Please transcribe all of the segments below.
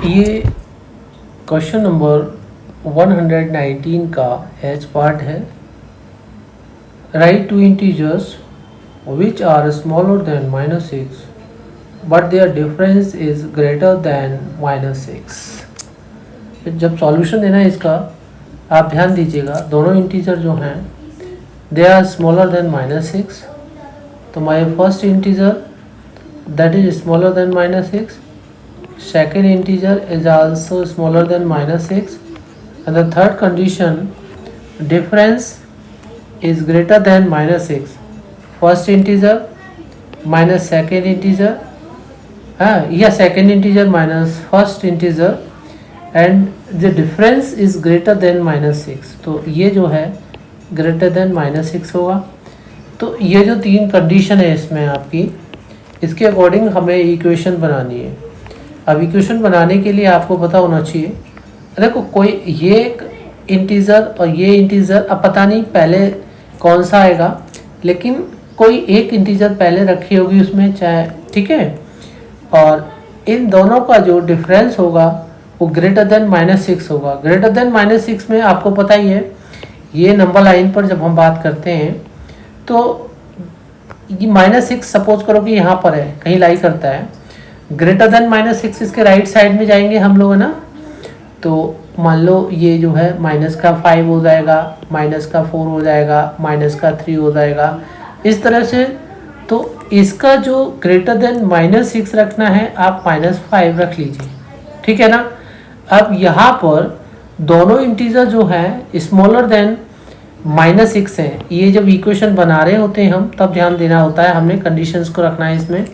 ये question number 119 का H part है। Write two integers which are smaller than -6 but their difference is greater than -6। जब solution देना है इसका, आप ध्यान दीजिएगा, दोनों इंटीजर जो हैं दे आर स्मॉलर देन -6। तो my first integer that is smaller than -6, second integer is also smaller than -6, and the third condition difference is greater than -6. First integer minus second integer, second integer minus first integer, and the difference is greater than -6. तो ये जो है greater than -6 होगा। तो ये जो तीन condition है इसमें आपकी, इसके अकॉर्डिंग हमें इक्वेशन बनानी है। अब इक्वेशन बनाने के लिए आपको पता होना चाहिए, देखो कोई ये एक इंटीज़र और ये इंटीज़र, अब पता नहीं पहले कौन सा आएगा, लेकिन कोई एक इंटीज़र पहले रखी होगी उसमें, चाहे ठीक है, और इन दोनों का जो डिफरेंस होगा वो ग्रेटर देन -6 होगा। ग्रेटर देन -6 में आपको पता ही है, ये नंबर लाइन पर जब हम बात करते हैं तो ये -6 सपोज करो कि यहाँ पर है, कहीं लाई करता है, ग्रेटर देन -6 इसके राइट साइड में जाएंगे हम लोग, है ना। तो मान लो ये जो है -5 हो जाएगा, -4 हो जाएगा, -3 हो जाएगा, इस तरह से। तो इसका जो ग्रेटर देन -6 रखना है, आप -5 रख लीजिए, ठीक है ना। अब यहाँ पर दोनों इंटीजर जो है स्मॉलर देन -6 है। ये जब इक्वेशन बना रहे होते हैं हम, तब ध्यान देना होता है, हमने कंडीशंस को रखना है इसमें।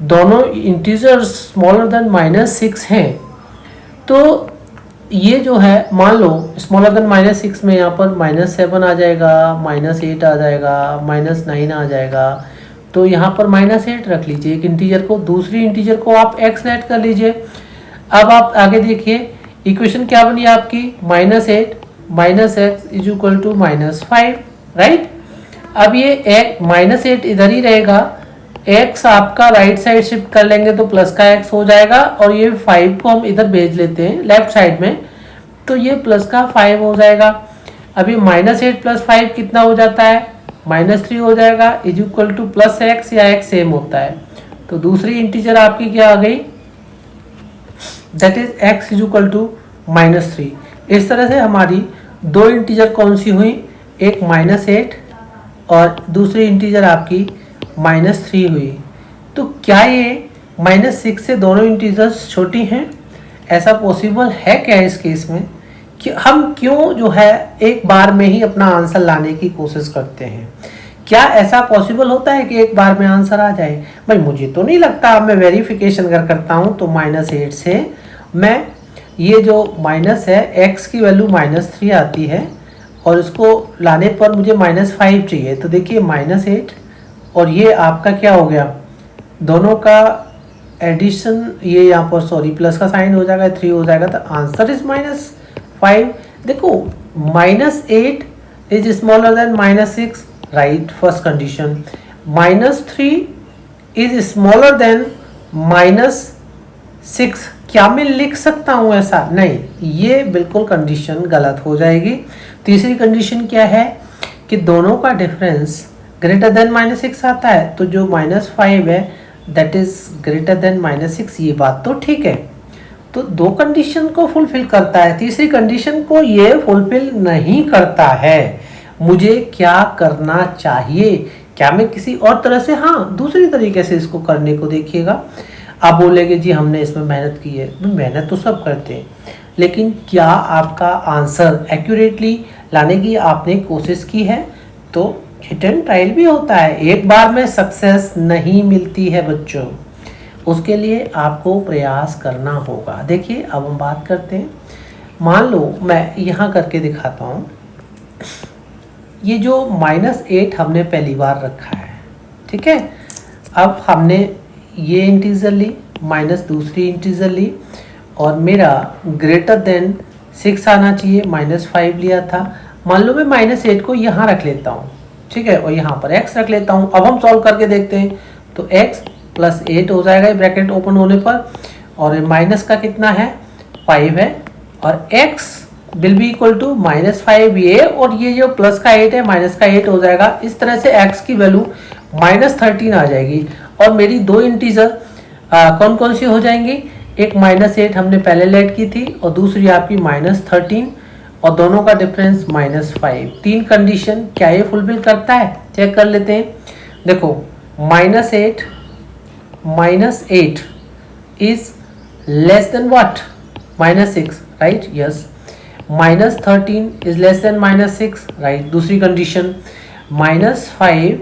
दोनों इंटीजर स्मॉलर देन -6 हैं, तो ये जो है मान लो स्मॉलर देन -6 में यहाँ पर -7 आ जाएगा, -8 आ जाएगा, -9 आ जाएगा। तो यहाँ पर -8 रख लीजिए एक इंटीजर को, दूसरी इंटीजर को आप x ऐड कर लीजिए। अब आप आगे देखिए इक्वेशन क्या बनी आपकी, -8 -x is equal to -5, right. अब ये -8 इधर ही रहेगा, x आपका राइट साइड शिफ्ट कर लेंगे तो प्लस का x हो जाएगा, और ये 5 को हम इधर भेज लेते हैं लेफ्ट साइड में, तो ये प्लस का 5 हो जाएगा। अभी -8 + 5 कितना हो जाता है, -3 हो जाएगा, इज इक्वल टू +x, या x सेम होता है। तो दूसरी इंटीजर आपकी क्या आ गई, that is x is equal to -3। इस तरह से हमारी दो इंटीजर कौन सी हुई, एक -8 और दूसरी इंटीजर आपकी -3 हुई। तो क्या ये -6 से दोनों इंटीजर्स छोटी हैं? ऐसा पॉसिबल है क्या इस केस में, कि हम क्यों जो है एक बार में ही अपना आंसर लाने की कोशिश करते हैं? क्या ऐसा पॉसिबल होता है कि एक बार में आंसर आ जाए? भाई मुझे तो नहीं लगता। मैं वेरिफिकेशन अगर करता हूँ तो -8 से मैं ये जो माइनस है x की वैल्यू -3 आती है, और इसको लाने पर मुझे -5 चाहिए। तो देखिए -8 और ये आपका क्या हो गया, दोनों का एडिशन, ये यहाँ पर सॉरी प्लस का साइन हो जाएगा, 3 हो जाएगा, तो आंसर इज -5। देखो -8 is smaller than -6, right, first condition. -3 is smaller than -6। क्या मैं लिख सकता हूँ ऐसा? नहीं, ये बिल्कुल कंडीशन गलत हो जाएगी। तीसरी कंडीशन क्या है कि दोनों का डिफरेंस ग्रेटर देन -6 आता है, तो जो -5 है दैट इज ग्रेटर देन -6, ये बात तो ठीक है। तो दो कंडीशन को फुलफिल करता है, तीसरी कंडीशन को ये फुलफिल नहीं करता है। मुझे क्या करना चाहिए? क्या मैं किसी और तरह से, हाँ दूसरी तरीके से इसको करने को देखिएगा। आप बोलेंगे जी हमने इसमें मेहनत की है, मेहनत तो सब करते हैं, लेकिन क्या आपका आंसर एक्यूरेटली लाने की आपने कोशिश की है? तो हिट एंड ट्रायल भी होता है, एक बार में सक्सेस नहीं मिलती है बच्चों, उसके लिए आपको प्रयास करना होगा। देखिए अब हम बात करते हैं, मान लो मैं यहाँ करके दिखाता हूँ। ये जो -8 हमने पहली बार रखा है, ठीक है। अब हमने ये इंटीजर ली माइनस दूसरी इंटीजर ली, और मेरा ग्रेटर देन 6 आना चाहिए, -5 लिया था। मान लो मैं -8 को यहाँ रख लेता हूँ, ठीक है, और यहाँ पर x रख लेता हूँ। अब हम सॉल्व करके देखते हैं, तो x + 8 हो जाएगा ब्रैकेट ओपन होने पर, और माइनस का कितना है 5 है, और x will be equal to -5 ये, और ये जो प्लस का 8 है माइनस का 8 हो जाएगा। इस तरह से x की वैल्यू -13 आ जाएगी। और मेरी दो इंटीजर कौन कौन सी हो जाएंगी, एक -8 हमने पहले लेट की थी और दूसरी आपकी -13, और दोनों का डिफरेंस -5। तीन कंडीशन क्या ये फुलफिल करता है, चेक कर लेते हैं। देखो -8 is less than what, -6, right, yes. -13 is less than -6, right, दूसरी कंडीशन। -5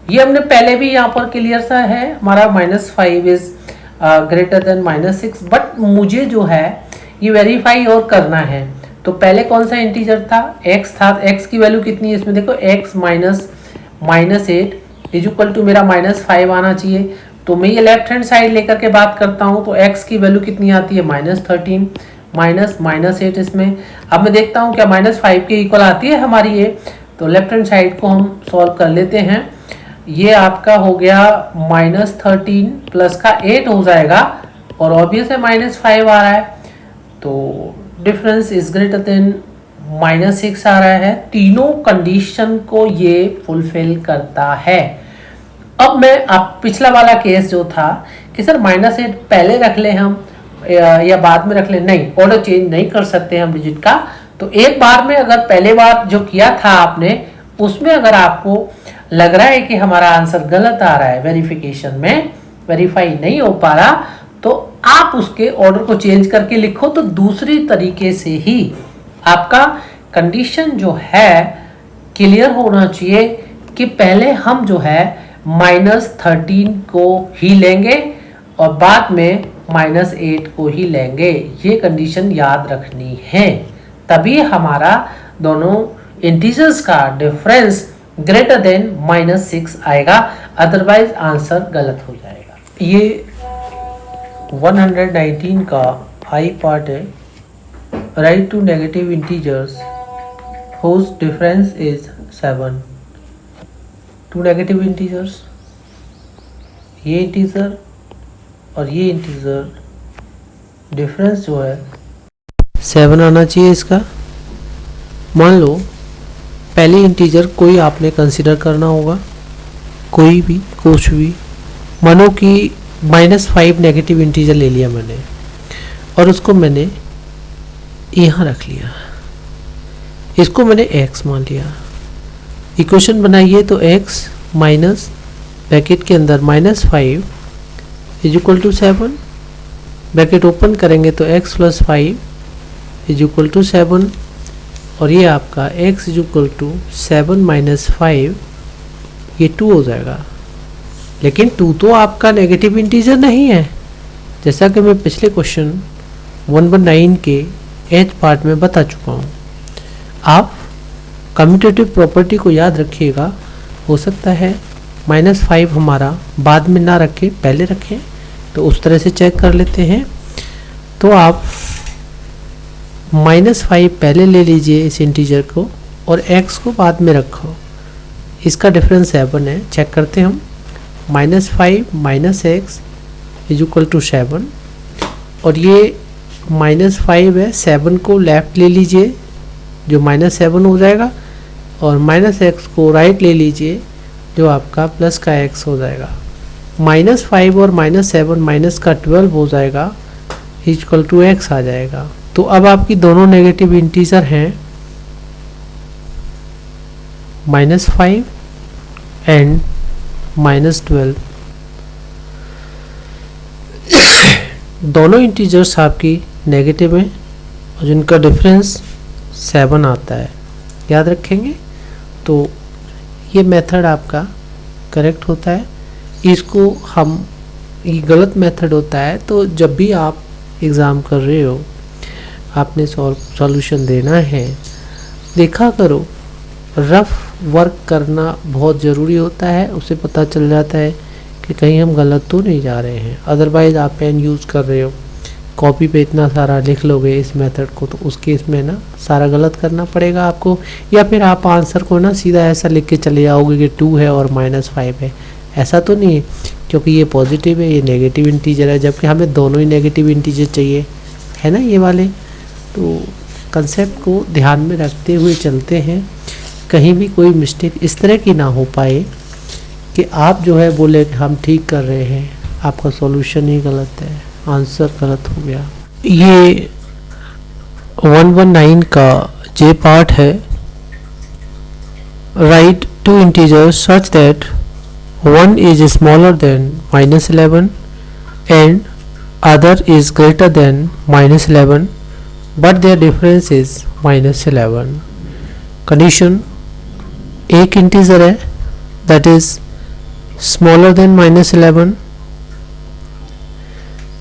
ये हमने पहले भी यहाँ पर क्लियर सा है, हमारा -5 इज ग्रेटर देन -6, बट मुझे जो है ये वेरीफाई और करना है। तो पहले कौन सा इंटीजर था, x था, x की वैल्यू कितनी है इसमें, देखो x -8 इज इक्वल टू मेरा -5 आना चाहिए। तो मैं ये लेफ्ट हैंड साइड लेकर के बात करता हूँ, तो x की वैल्यू कितनी आती है -13 -8 इसमें। अब मैं देखता हूँ क्या -5 के इक्वल आती है हमारी ये, तो लेफ्ट हैंड साइड को हम सॉल्व कर लेते हैं। ये आपका हो गया -13 प्लस का 8 हो जाएगा, और ऑब्वियस है -5 आ रहा है, तो डिफरेंस इज ग्रेटर देन -6 आ रहा है। तीनों कंडीशन को ये फुलफिल करता है। अब मैं आप पिछला वाला केस जो था कि सर -8 पहले रख ले हम या बाद में रख ले, नहीं, ऑर्डर चेंज नहीं कर सकते हम डिजिट का। तो एक बार में अगर पहले बार जो किया था आपने उसमें अगर आपको लग रहा है कि हमारा आंसर गलत आ रहा है, वेरिफिकेशन में वेरीफाई नहीं हो पा रहा, तो आप उसके ऑर्डर को चेंज करके लिखो। तो दूसरी तरीके से ही आपका कंडीशन जो है क्लियर होना चाहिए कि पहले हम जो है -13 को ही लेंगे और बाद में -8 को ही लेंगे। ये कंडीशन याद रखनी है, तभी हमारा दोनों इंटीजर्स का डिफरेंस ग्रेटर देन -6 आएगा, अदरवाइज आंसर गलत हो जाएगा। ये 119 का आई पार्ट है, write two negative integers whose difference is 7। Two negative integers, ये इंटीजर और ये इंटीजर, डिफरेंस जो है 7 आना चाहिए इसका। मान लो पहले इंटीजर कोई आपने कंसीडर करना होगा, कोई भी कुछ भी, मानो कि -5 नेगेटिव इंटीजर ले लिया मैंने और उसको मैंने यहाँ रख लिया, इसको मैंने x मान लिया। इक्वेशन बनाइए तो x माइनस ब्रैकेट के अंदर -5 is equal to 7, bracket open करेंगे तो x + 5 इज इक्वल टू 7, और ये आपका x इज इक्वल टू 7 - 5, ये 2 हो जाएगा। लेकिन 2 तो आपका नेगेटिव इंटीजर नहीं है, जैसा कि मैं पिछले क्वेश्चन 1/9 के एच पार्ट में बता चुका हूँ। आप कम्यूटेटिव प्रॉपर्टी को याद रखिएगा, हो सकता है -5 हमारा बाद में ना रखें, पहले रखें, तो उस तरह से चेक कर लेते हैं। तो आप -5 पहले ले लीजिए इस इंटीजर को और x को बाद में रखो, इसका डिफरेंस 7 है। चेक करते हैं हम, -5 - x इज इक्वल टू 7, और ये -5 है, 7 को लेफ्ट ले लीजिए जो -7 हो जाएगा, और -x को राइट ले लीजिए जो आपका प्लस का x हो जाएगा। -5 और -7 माइनस का 12 हो जाएगा, इक्वल टू x आ जाएगा। तो अब आपकी दोनों नेगेटिव इंटीजर हैं -5 एंड -12। दोनों इंटीजर्स आपकी नेगेटिव हैं और जिनका डिफरेंस 7 आता है, याद रखेंगे। तो ये मेथड आपका करेक्ट होता है, इसको हम, ये गलत मेथड होता है। तो जब भी आप एग्ज़ाम कर रहे हो, आपने सॉल्यूशन देना है, देखा करो, रफ वर्क करना बहुत ज़रूरी होता है, उससे पता चल जाता है कि कहीं हम गलत तो नहीं जा रहे हैं। अदरवाइज़ आप पेन यूज़ कर रहे हो, कॉपी पे इतना सारा लिख लोगे इस मेथड को, तो उस केस में ना सारा गलत करना पड़ेगा आपको, या फिर आप आंसर को ना सीधा ऐसा लिख के चले जाओगे कि 2 है और -5 है, ऐसा तो नहीं है, क्योंकि ये पॉजिटिव है, ये नेगेटिव इंटीजर है, जबकि हमें दोनों ही नेगेटिव इंटीजर चाहिए, है ना ये वाले। तो कंसेप्ट को ध्यान में रखते हुए चलते हैं, कहीं भी कोई मिस्टेक इस तरह की ना हो पाए कि आप जो है बोले कि हम ठीक कर रहे हैं, आपका सॉल्यूशन ही गलत है, आंसर गलत हो गया। ये 119 का जे पार्ट है। Write two integers such that 1 is smaller than -11 and other is greater than -11 but their difference is -11। Condition, एक इंटीजर है that is smaller than -11,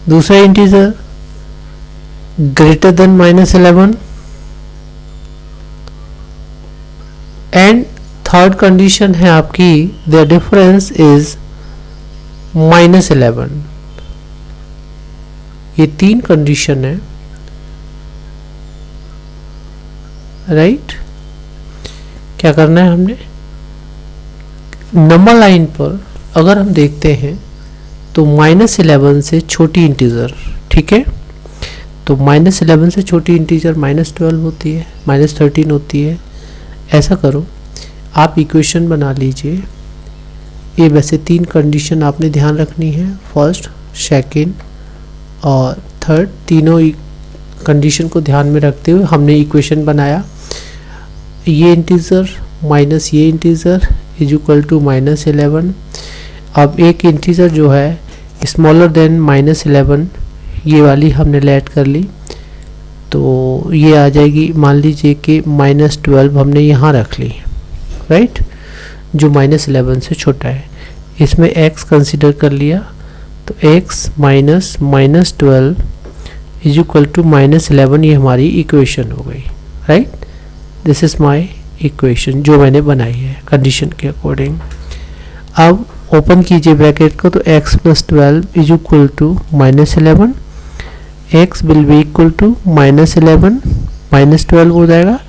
दूसरा integer greater than -11 and third condition है आपकी their difference is -11। ये तीन condition है, right. क्या करना है हमने, नंबर लाइन पर अगर हम देखते हैं तो -11 से छोटी इंटीजर, ठीक है, तो -11 से छोटी इंटीजर -12 होती है, -13 होती है। ऐसा करो, आप इक्वेशन बना लीजिए। ये वैसे तीन कंडीशन आपने ध्यान रखनी है, फर्स्ट, सेकंड और थर्ड, तीनों कंडीशन को ध्यान में रखते हुए हमने इक्वेशन बनाया। ये इंटीजर माइनस ये इंटीजर इज इक्वल टू -11। अब एक इंटीजर जो है स्मॉलर देन -11, ये वाली हमने लेट कर ली, तो ये आ जाएगी, मान लीजिए कि -12 हमने यहाँ रख ली, राइट, जो -11 से छोटा है। इसमें x कंसिडर कर लिया, तो x minus -12 is equal to -11, ये हमारी इक्वेशन हो गई, right. This is my equation जो मैंने बनाई है कंडीशन के अकॉर्डिंग। अब ओपन कीजिए ब्रैकेट को, तो x + 12 is equal to -11, x will be equal to -11 -12 हो जाएगा,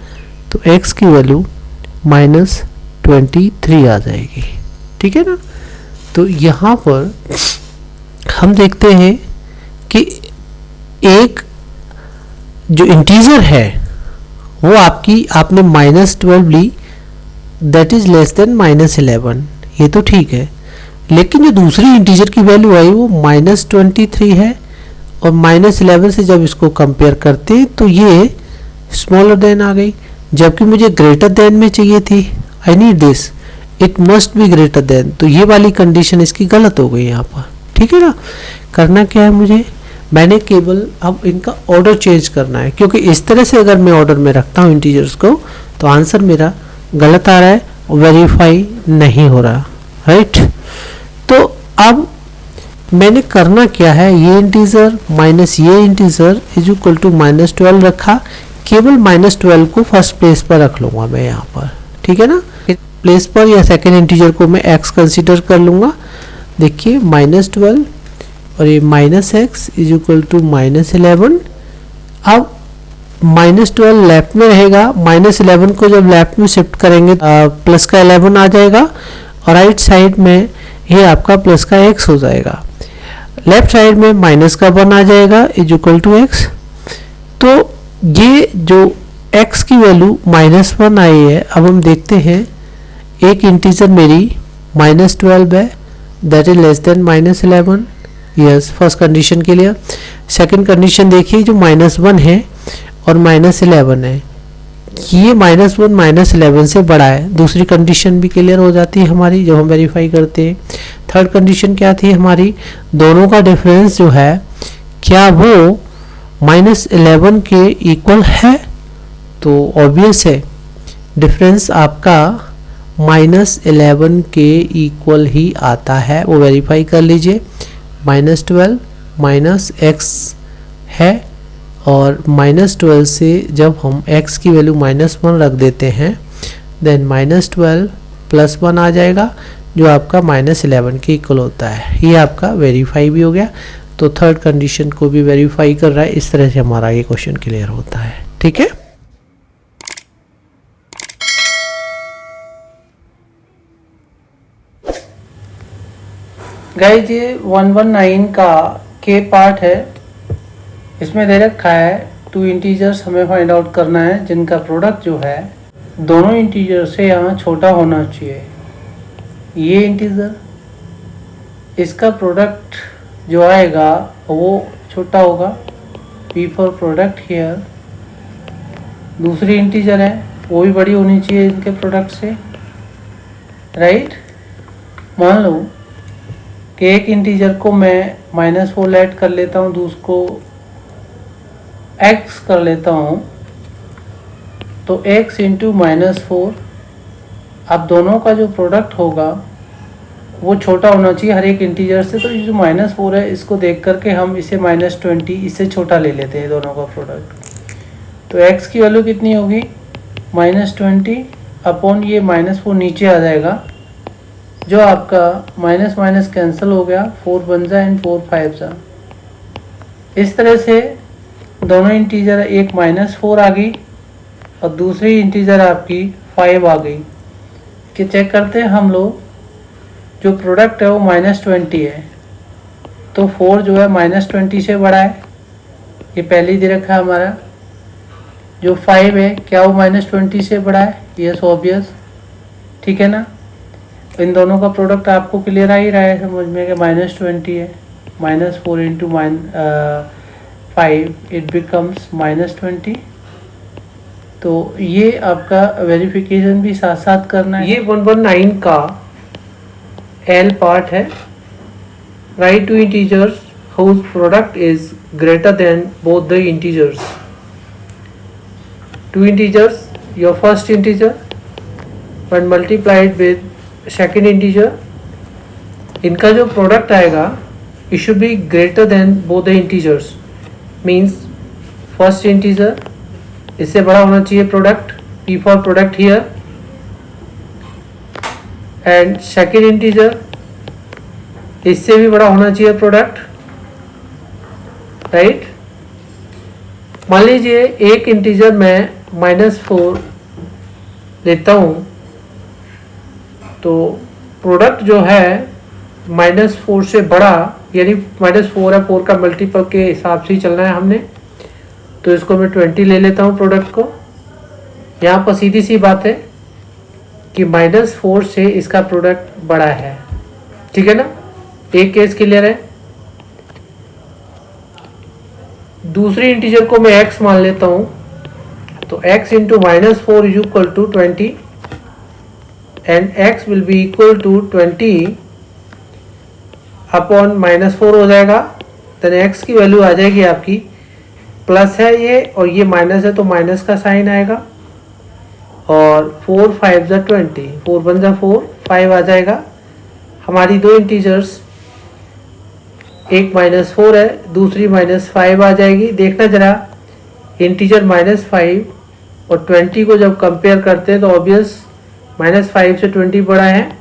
तो x की वैल्यू -23 आ जाएगी, ठीक है ना। तो यहाँ पर हम देखते हैं कि एक जो इंटीजर है वो आपने -12 ली, दैट इज लेस देन -11, ये तो ठीक है, लेकिन जो दूसरी इंटीजर की वैल्यू आई वो -23 है, और -11 से जब इसको कंपेयर करते हैं तो ये स्मॉलर देन आ गई, जबकि मुझे ग्रेटर देन में चाहिए थी। I need this, it must be greater than, तो ये वाली कंडीशन इसकी गलत हो गई यहाँ पर, ठीक है ना। करना क्या है मुझे, मैंने केवल अब इनका ऑर्डर चेंज करना है, क्योंकि इस तरह से अगर मैं ऑर्डर में रखता हूँ इंटीजर्स को तो आंसर मेरा गलत आ रहा है, वेरीफाई नहीं हो रहा, राइट। तो अब मैंने करना क्या है, ये इंटीजर माइनस ये इंटीजर इज इक्वल टू -12 रखा, केवल -12 को फर्स्ट प्लेस पर रख लूँगा मैं यहाँ पर, ठीक है ना। प्लेस पर या सेकेंड इंटीजर को मैं x कंसिडर कर लूँगा। देखिए -12 और ये -x इज इक्वल टू -11। अब -12 लेफ्ट में रहेगा, -11 को जब लेफ्ट में शिफ्ट करेंगे प्लस का 11 आ जाएगा, और राइट साइड में ये आपका प्लस का x हो जाएगा, लेफ्ट साइड में माइनस का 1 आ जाएगा इज इक्वल टू x। तो ये जो x की वैल्यू -1 आई है, अब हम देखते हैं एक इंटीजर मेरी -12 है, that is less than -11, yes, first condition के लिए। सेकंड कंडीशन देखिए, जो -1 है और -11 है, ये -1 -11 से बड़ा है, दूसरी कंडीशन भी क्लियर हो जाती है हमारी जब हम वेरीफाई करते हैं। थर्ड कंडीशन क्या थी हमारी, दोनों का डिफरेंस जो है क्या वो -11 के इक्वल है, तो ऑब्वियस है डिफरेंस आपका -11 के इक्वल ही आता है, वो वेरीफाई कर लीजिए। -12 -x है, और -12 से जब हम x की वैल्यू -1 रख देते हैं, देन -12 + 1 आ जाएगा, जो आपका -11 के इक्वल होता है। ये आपका वेरीफाई भी हो गया, तो थर्ड कंडीशन को भी वेरीफाई कर रहा है। इस तरह से हमारा ये क्वेश्चन क्लियर होता है, ठीक है। गाइस ये 119 का के पार्ट है। इसमें दे रखा है 2 इंटीजर्स हमें फाइंड आउट करना है जिनका प्रोडक्ट जो है दोनों इंटीजर से यहाँ छोटा होना चाहिए। ये इंटीजर इसका प्रोडक्ट जो आएगा वो छोटा होगा, P फॉर प्रोडक्ट हियर। दूसरी इंटीजर है वो भी बड़ी होनी चाहिए इनके प्रोडक्ट से, राइट। मान लो कि एक इंटीजर को मैं -4 ऐड कर लेता हूँ, दूसरे को x कर लेता हूँ, तो x इंटू -4, अब दोनों का जो प्रोडक्ट होगा वो छोटा होना चाहिए हर एक इंटीजर से। तो ये जो -4 है इसको देख करके हम इसे -20 इससे छोटा ले लेते हैं दोनों का प्रोडक्ट। तो x की वैल्यू कितनी होगी -20 अपॉन ये -4 नीचे आ जाएगा, जो आपका माइनस माइनस कैंसिल हो गया, 4 बन जा एंड 4 5 जा। इस तरह से दोनों इंटीजर, एक -4 आ गई और दूसरी इंटीजर आपकी 5 आ गई। कि चेक करते हैं हम लोग, जो प्रोडक्ट है वो -20 है, तो 4 जो है -20 से बड़ा है, ये पहले ही दे रखा है हमारा। जो 5 है क्या वो -20 से बड़ा है? यस ऑब्वियस, ठीक है ना। इन दोनों का प्रोडक्ट आपको क्लियर आ ही रहा है समझ में कि -20 है, -4 इंटू 5 इट बिकम्स -20। तो ये आपका वेरिफिकेशन भी साथ साथ करना है। ये 119 का एल पार्ट है। Write two integers whose product is greater than both the integers. Two integers, your first integer when multiplied with second integer, इनका जो प्रोडक्ट आएगा it should be greater than both the integers. Means first integer इससे बड़ा होना चाहिए product, P for product here, and second integer इससे भी बड़ा होना चाहिए प्रोडक्ट, राइट। मान लीजिए एक इंटीजर में -4 लेता हूँ, तो प्रोडक्ट जो है -4 से बड़ा, यानी -4 है, 4 का मल्टीपल के हिसाब से ही चलना है हमने, तो इसको मैं 20 ले लेता हूँ प्रोडक्ट को। यहाँ पर सीधी सी बात है कि -4 से इसका प्रोडक्ट बड़ा है, ठीक है ना। एक केस क्लियर है। दूसरी इंटीजर को मैं x मान लेता हूँ, तो x into -4 is equal to 20 and x will be equal to 20 upon -4 हो जाएगा। देन x की वैल्यू आ जाएगी आपकी, प्लस है ये और ये माइनस है तो माइनस का साइन आएगा, और 4 5 जा 20, 4 1 जा 4, 5 आ जाएगा। हमारी दो इंटीजर्स, एक -4 है, दूसरी -5 आ जाएगी। देखना जरा, इंटीजर -5 और 20 को जब कंपेयर करते हैं तो ऑब्वियस -5 से 20 बड़ा है।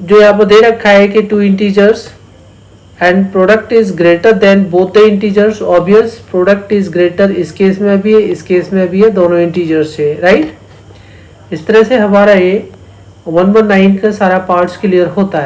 जो यहाँ पर दे रखा है कि 2 integers and product is greater then both the integers, obvious product is greater इस केस में भी है, इस केस में भी है, दोनों इंटीजर्स से, राइट। इस तरह से हमारा ये 119 का सारा पार्ट्स क्लियर होता है।